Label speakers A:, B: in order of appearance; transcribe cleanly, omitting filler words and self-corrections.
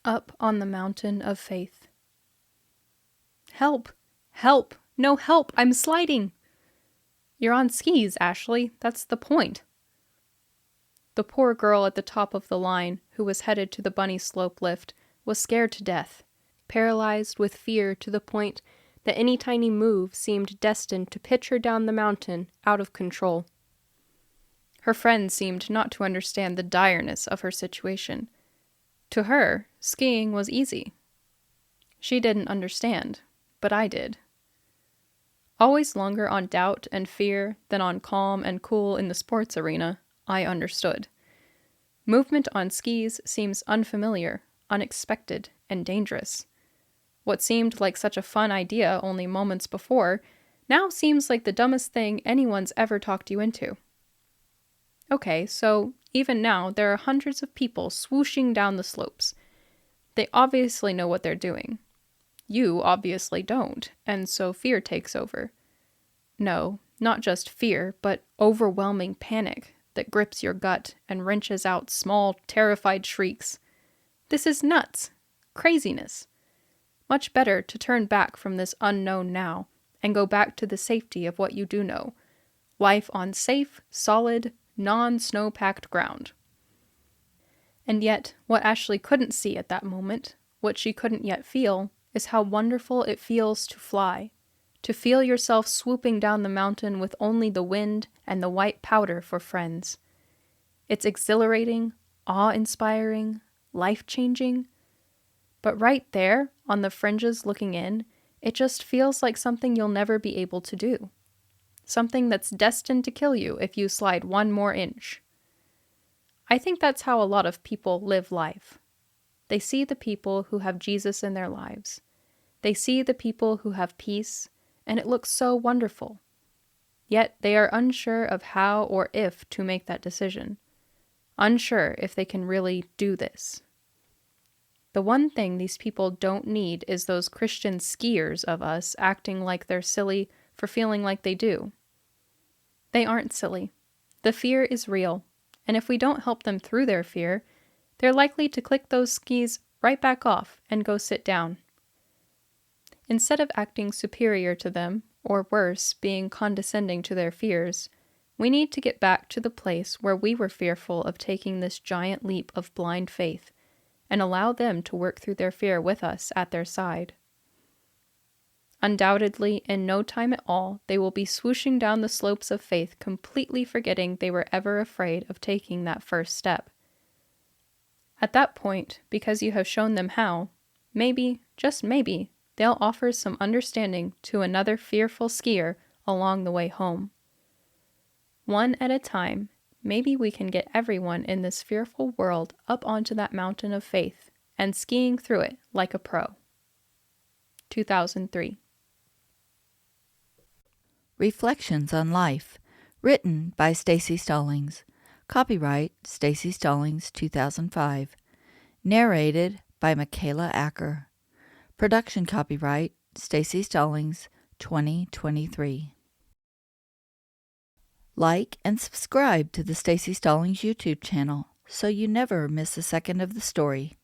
A: Up on the mountain of faith. Help! Help! No help! I'm sliding! You're on skis, Ashley. That's the point. The poor girl at the top of the line, who was headed to the bunny slope lift, was scared to death, paralyzed with fear to the point that any tiny move seemed destined to pitch her down the mountain out of control. Her friends seemed not to understand the direness of her situation. To her, skiing was easy. She didn't understand, but I did. Always longer on doubt and fear than on calm and cool in the sports arena, I understood. Movement on skis seems unfamiliar, unexpected, and dangerous. What seemed like such a fun idea only moments before now seems like the dumbest thing anyone's ever talked you into. Okay, so even now there are hundreds of people swooshing down the slopes. They obviously know what they're doing. You obviously don't, and so fear takes over. No, not just fear, but overwhelming panic that grips your gut and wrenches out small, terrified shrieks. This is nuts. Craziness. Much better to turn back from this unknown now and go back to the safety of what you do know. Life on safe, solid, non-snow-packed ground. And yet, what Ashley couldn't see at that moment, what she couldn't yet feel, is how wonderful it feels to fly, to feel yourself swooping down the mountain with only the wind and the white powder for friends. It's exhilarating, awe-inspiring, life-changing. But right there, on the fringes looking in, it just feels like something you'll never be able to do. Something that's destined to kill you if you slide one more inch. I think that's how a lot of people live life. They see the people who have Jesus in their lives. They see the people who have peace, and it looks so wonderful. Yet they are unsure of how or if to make that decision. Unsure if they can really do this. The one thing these people don't need is those Christian skiers of us acting like they're silly for feeling like they do. They aren't silly. The fear is real, and if we don't help them through their fear, they're likely to click those skis right back off and go sit down. Instead of acting superior to them, or worse, being condescending to their fears, we need to get back to the place where we were fearful of taking this giant leap of blind faith, and allow them to work through their fear with us at their side. Undoubtedly, in no time at all, they will be swooshing down the slopes of faith, completely forgetting they were ever afraid of taking that first step. At that point, because you have shown them how, maybe, just maybe, they'll offer some understanding to another fearful skier along the way home. One at a time, maybe we can get everyone in this fearful world up onto that mountain of faith and skiing through it like a pro. 2003.
B: Reflections on Life, written by Staci Stallings. Copyright Staci Stallings 2005. Narrated by Michaela Acker. Production copyright Staci Stallings 2023. Like and subscribe to the Staci Stallings YouTube channel so you never miss a second of the story.